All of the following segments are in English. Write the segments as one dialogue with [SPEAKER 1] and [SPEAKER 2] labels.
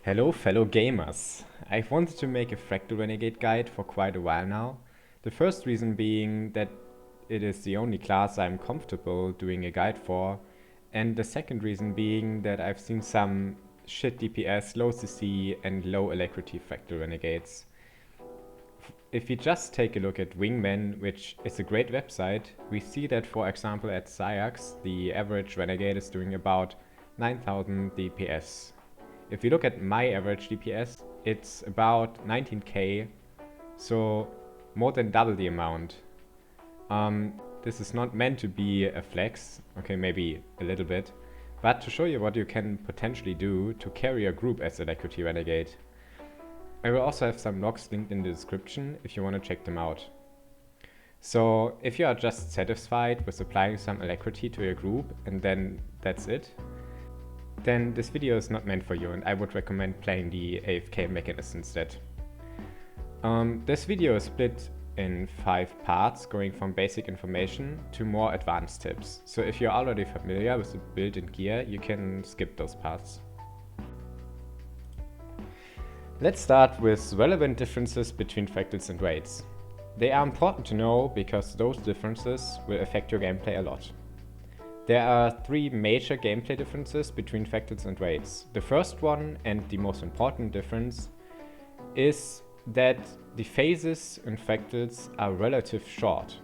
[SPEAKER 1] Hello fellow gamers! I've wanted to make a Fractal Renegade guide for quite a while now. The first reason being that it is the only class I'm comfortable doing a guide for, and the second reason being that I've seen some shit DPS, low CC and low Alacrity Fractal Renegades. If we just take a look at Wingman, which is a great website, we see that for example at Siax the average Renegade is doing about 9000 DPS. If you look at my average DPS, it's about 19k, so more than double the amount. This is not meant to be a flex, okay, maybe a little bit, but to show you what you can potentially do to carry a group as Alacrity Renegade. I will also have some logs linked in the description if you want to check them out. So if you are just satisfied with applying some Alacrity to your group and then that's it, then this video is not meant for you and I would recommend playing the AFK mechanism instead. This video is split in 5 parts, going from basic information to more advanced tips. So if you're already familiar with the build and gear, you can skip those parts. Let's start with relevant differences between Fractals and Raids. They are important to know because those differences will affect your gameplay a lot. There are 3 major gameplay differences between Fractals and Raids. The first one, and the most important difference, is that the phases in Fractals are relatively short.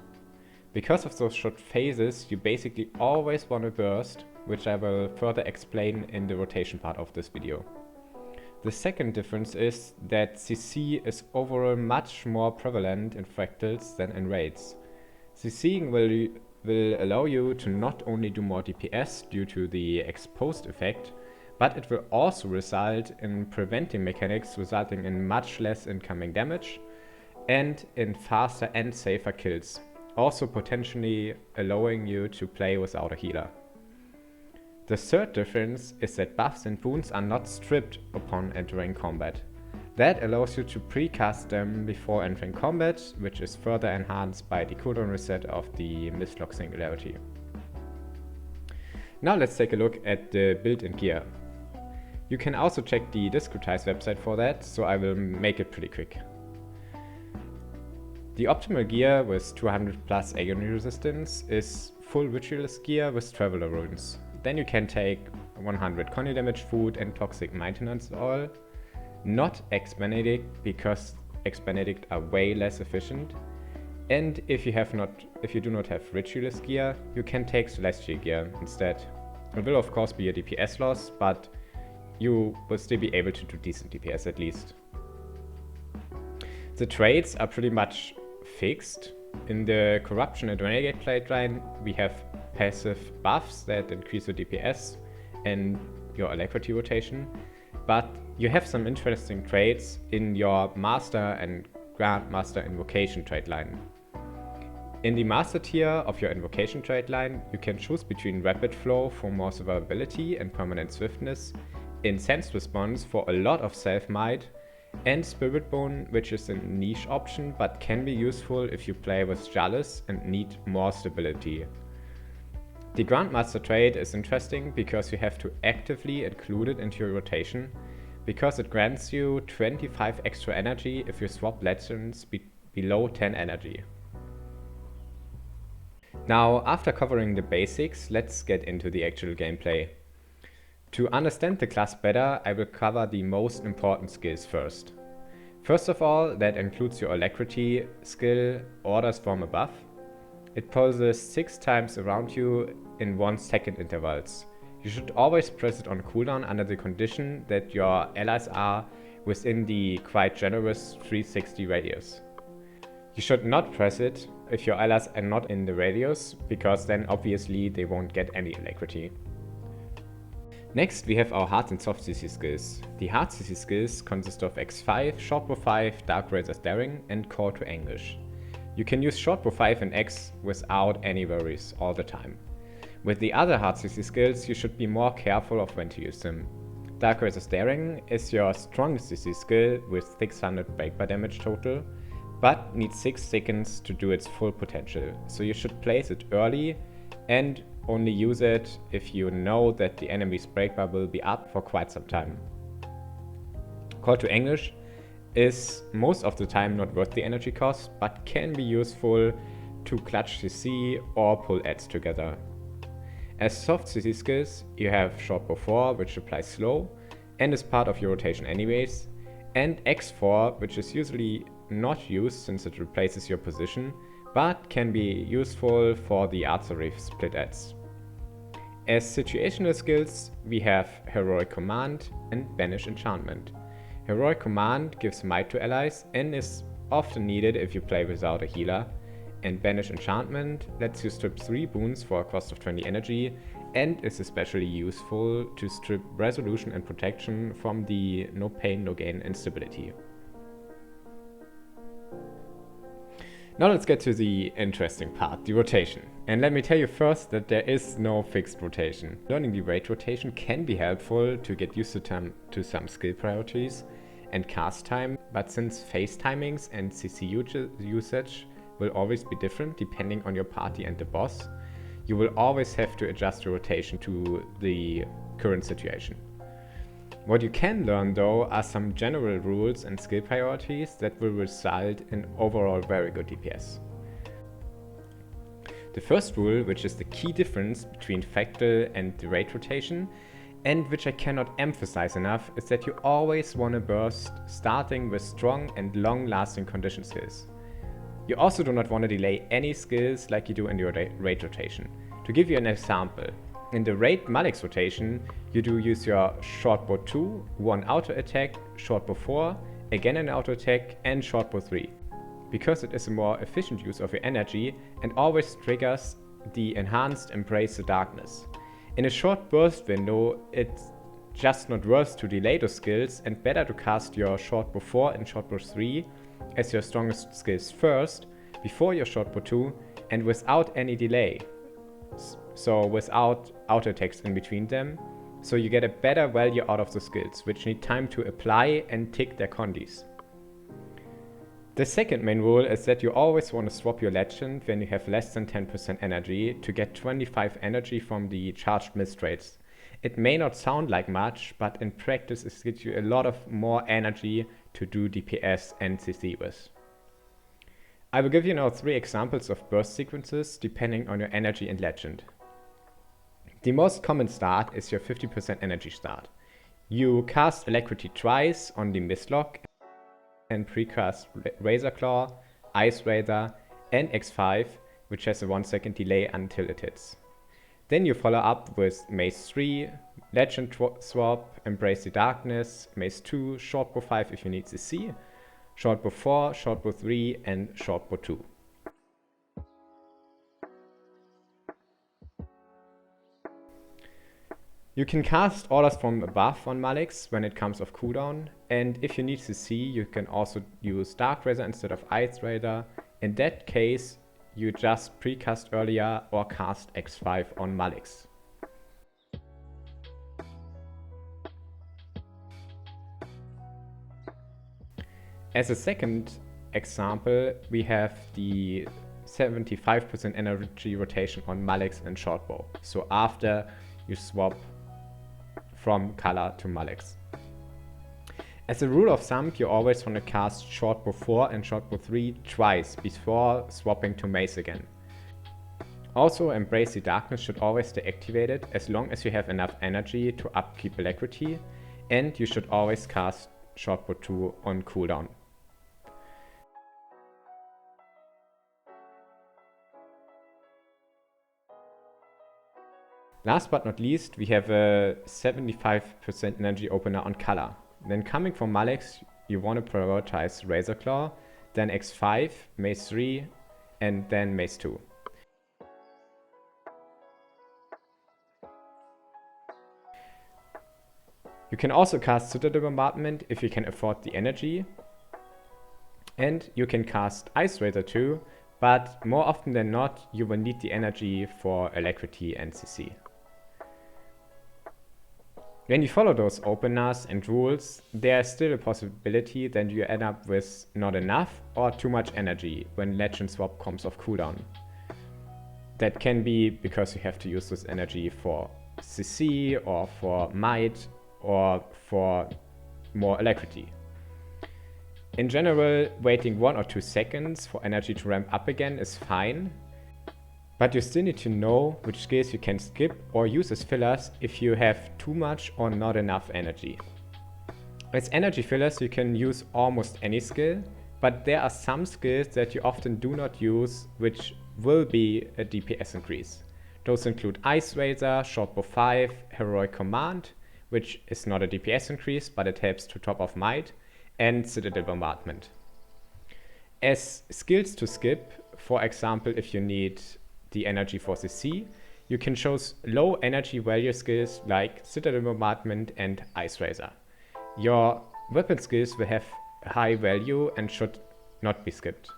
[SPEAKER 1] Because of those short phases, you basically always want to burst, which I will further explain in the rotation part of this video. The second difference is that CC is overall much more prevalent in Fractals than in Raids. CCing will allow you to not only do more DPS due to the exposed effect, but it will also result in preventing mechanics resulting in much less incoming damage and in faster and safer kills, also potentially allowing you to play without a healer. The third difference is that buffs and wounds are not stripped upon entering combat. That allows you to precast them before entering combat, which is further enhanced by the cooldown reset of the Mistlock Singularity. Now let's take a look at the build and gear. You can also check the Discretize website for that, so I will make it pretty quick. The optimal gear with 200 plus agony resistance is full Ritualist gear with Traveler runes. Then you can take 100 Conny damage, food and toxic maintenance oil. Not X-Benedict, because X-Benedict are way less efficient. And if you do not have Ritualist gear, you can take Celestial gear instead. It will of course be a DPS loss, but you will still be able to do decent DPS at least. The traits are pretty much fixed. In the Corruption and Renegade plate line, we have passive buffs that increase your DPS and your Alacrity rotation, but you have some interesting traits in your Master and Grandmaster Invocation trait line. In the Master tier of your Invocation trait line, you can choose between Rapid Flow for more survivability and permanent swiftness, Incensed Response for a lot of self-might, and Spirit Bone, which is a niche option but can be useful if you play with Jealous and need more stability. The Grandmaster trait is interesting because you have to actively include it into your rotation, because it grants you 25 extra energy if you swap legends below 10 energy. Now, after covering the basics, let's get into the actual gameplay. To understand the class better, I will cover the most important skills first. First of all, that includes your Alacrity skill, Orders from Above. It pulses 6 times around you in 1 second intervals. You should always press it on cooldown under the condition that your allies are within the quite generous 360 radius. You should not press it if your allies are not in the radius, because then obviously they won't get any Alacrity. Next we have our hard and soft CC skills. The hard CC skills consist of X5, Shortbow 5, Dark Razor's Daring and Call to Anguish. You can use Shortbow 5 and X without any worries all the time. With the other hard CC skills, you should be more careful of when to use them. Dark Razor's Daring is your strongest CC skill with 600 breakbar damage total, but needs 6 seconds to do its full potential, so you should place it early and only use it if you know that the enemy's breakbar will be up for quite some time. Call to English is most of the time not worth the energy cost, but can be useful to clutch CC or pull adds together. As soft CC skills, you have Short Bow 4, which applies slow and is part of your rotation anyways, and X4, which is usually not used since it replaces your position, but can be useful for the Artsarriv split adds. As situational skills, we have Heroic Command and Banish Enchantment. Heroic Command gives might to allies and is often needed if you play without a healer, and Banish Enchantment lets you strip 3 boons for a cost of 20 energy and is especially useful to strip resolution and protection from the no pain no gain instability. Now let's get to the interesting part, the rotation. And let me tell you first that there is no fixed rotation. Learning the raid rotation can be helpful to get used to some skill priorities and cast time, but since phase timings and CC usage will always be different depending on your party and the boss, you will always have to adjust your rotation to the current situation. What you can learn though are some general rules and skill priorities that will result in overall very good DPS. The first rule, which is the key difference between Fractal and the raid rotation, and which I cannot emphasize enough, is that you always want to burst starting with strong and long-lasting condition skills. You also do not want to delay any skills like you do in your raid rotation. To give you an example, in the raid Malix rotation, you do use your Short Bow 2, 1 auto attack, Short Bow 4, again an auto attack, and Short Bow 3. Because it is a more efficient use of your energy and always triggers the enhanced Embrace the Darkness. In a short burst window, it's just not worth to delay those skills and better to cast your Short Bow 4 and Short Bow 3 as your strongest skills first, before your Short Bow 2, and without any delay. So without auto attacks in between them, so you get a better value out of the skills, which need time to apply and tick their condis. The second main rule is that you always want to swap your legend when you have less than 10% energy to get 25 energy from the charged mist rates. It may not sound like much, but in practice it gives you a lot of more energy to do DPS and CC with. I will give you now 3 examples of burst sequences depending on your energy and legend. The most common start is your 50% energy start. You cast Alacrity twice on the Mistlock and precast Razor Claw, Ice Razor and X5, which has a 1 second delay until it hits. Then you follow up with Mace 3, Legend Swap, Embrace the Darkness, Mace 2, Short Bow 5 if you need CC, Short Bow 4, Short Bow 3 and Short Bow 2. You can cast Orders from Above on Malix when it comes off cooldown, and if you need CC you can also use Dark Razor instead of Ice Razor. In that case you just precast earlier or cast X5 on Malix. As a second example, we have the 75% energy rotation on Malix and Short Bow. So after you swap from color to Malix. As a rule of thumb, you always want to cast Short Bow 4 and Short Bow 3 twice before swapping to Mace again. Also, Embrace the Darkness should always stay activated as long as you have enough energy to upkeep Alacrity, and you should always cast Short Bow 2 on cooldown. Last but not least, we have a 75% energy opener on color. Then coming from Malix, you want to prioritize Razor Claw, then X5, Mace 3, and then Mace 2. You can also cast Citadel Bombardment if you can afford the energy. And you can cast Ice Razor too, but more often than not, you will need the energy for Alacrity and CC. When you follow those openers and rules, there is still a possibility that you end up with not enough or too much energy when Legend Swap comes off cooldown. That can be because you have to use this energy for CC or for Might or for more Alacrity. In general, waiting 1 or 2 seconds for energy to ramp up again is fine, but you still need to know which skills you can skip or use as fillers if you have too much or not enough energy. As energy fillers you can use almost any skill, but there are some skills that you often do not use which will be a DPS increase. Those include Ice Razor, Shortbow 5, Heroic Command, which is not a DPS increase but it helps to top off might, and Citadel Bombardment. As skills to skip, for example if you need the energy for CC, you can choose low energy value skills like Citadel Bombardment and Ice Razor. Your weapon skills will have high value and should not be skipped.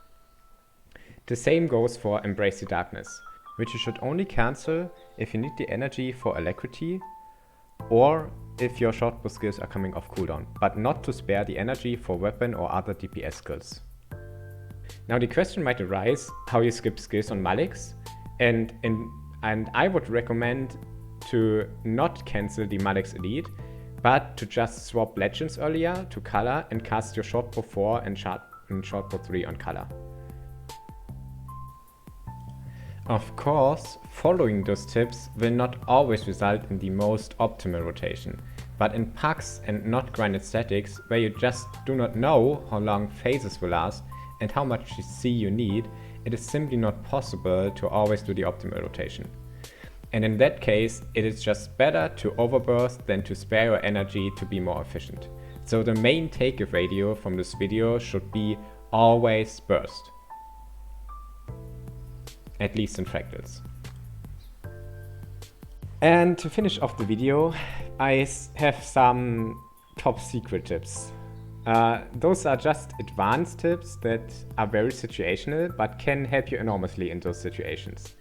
[SPEAKER 1] The same goes for Embrace the Darkness, which you should only cancel if you need the energy for Alacrity or if your shortbow skills are coming off cooldown, but not to spare the energy for weapon or other DPS skills. Now the question might arise how you skip skills on Malix, and I would recommend to not cancel the Malix Elite, but to just swap Legends earlier to Color and cast your Shortbow 4 and Shortbow 3 on Color. Of course, following those tips will not always result in the most optimal rotation, but in packs and not grinded statics where you just do not know how long phases will last and how much CC you need, it is simply not possible to always do the optimal rotation. And in that case, it is just better to overburst than to spare your energy to be more efficient. So the main takeaway radio from this video should be always burst. At least in Fractals. And to finish off the video, I have some top secret tips. Those are just advanced tips that are very situational, but can help you enormously in those situations.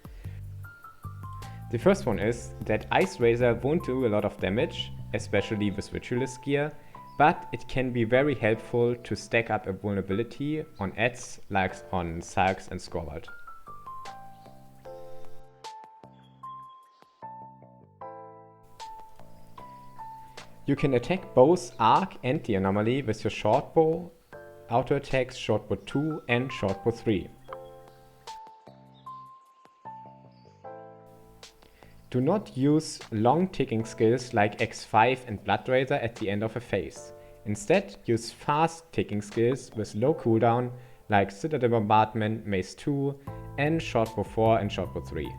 [SPEAKER 1] The first one is that Ice Razor won't do a lot of damage, especially with Ritualist gear, but it can be very helpful to stack up a vulnerability on ads like on Siax and Skorvald. You can attack both Arkk and the Anomaly with your Shortbow, auto attacks Shortbow 2 and Shortbow 3. Do not use long ticking skills like X5 and Blood Razor at the end of a phase. Instead, use fast ticking skills with low cooldown like Citadel Bombardment, Mace 2 and Shortbow 4 and Shortbow 3.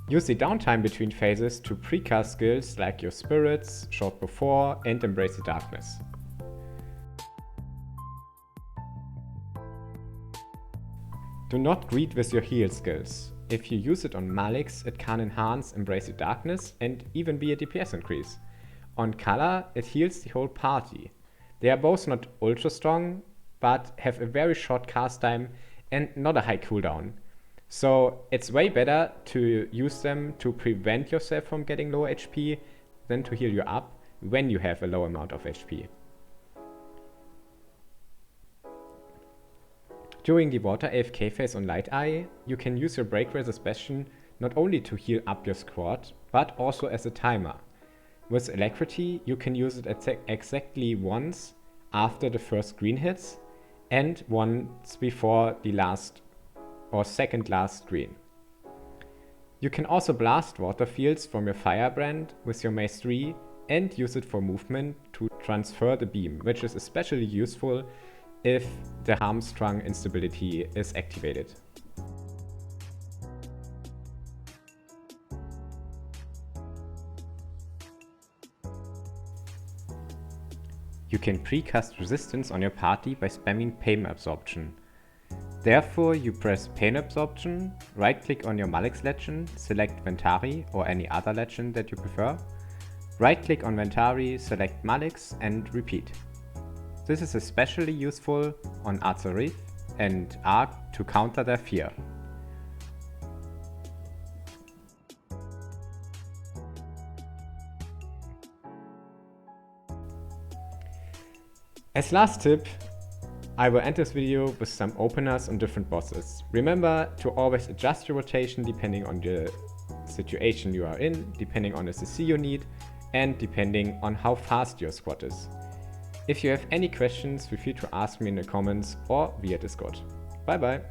[SPEAKER 1] Use the downtime between phases to precast skills like your Spirits, Shortbow 4 and Embrace the Darkness. Do not greed with your heal skills. If you use it on Malix, it can enhance Embrace the Darkness and even be a DPS increase. On Color, it heals the whole party. They are both not ultra strong, but have a very short cast time and not a high cooldown. So it's way better to use them to prevent yourself from getting low HP than to heal you up when you have a low amount of HP. During the Water AFK phase on Light Eye, you can use your Break Resist Bastion not only to heal up your squad, but also as a timer. With Alacrity, you can use it exactly once after the first green hits and once before the last or second last green. You can also blast water fields from your Firebrand with your Mace 3 and use it for movement to transfer the beam, which is especially useful if the Harmstrung instability is activated. You can precast resistance on your party by spamming Pain Absorption. Therefore, you press Pain Absorption, right-click on your Malix legend, select Ventari or any other legend that you prefer, right-click on Ventari, select Malix and repeat. This is especially useful on Artsarriv and Arkk to counter their fear. As last tip, I will end this video with some openers on different bosses. Remember to always adjust your rotation depending on the situation you are in, depending on the CC you need, and depending on how fast your squad is. If you have any questions, feel free to ask me in the comments or via Discord. Bye bye!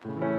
[SPEAKER 1] Bye.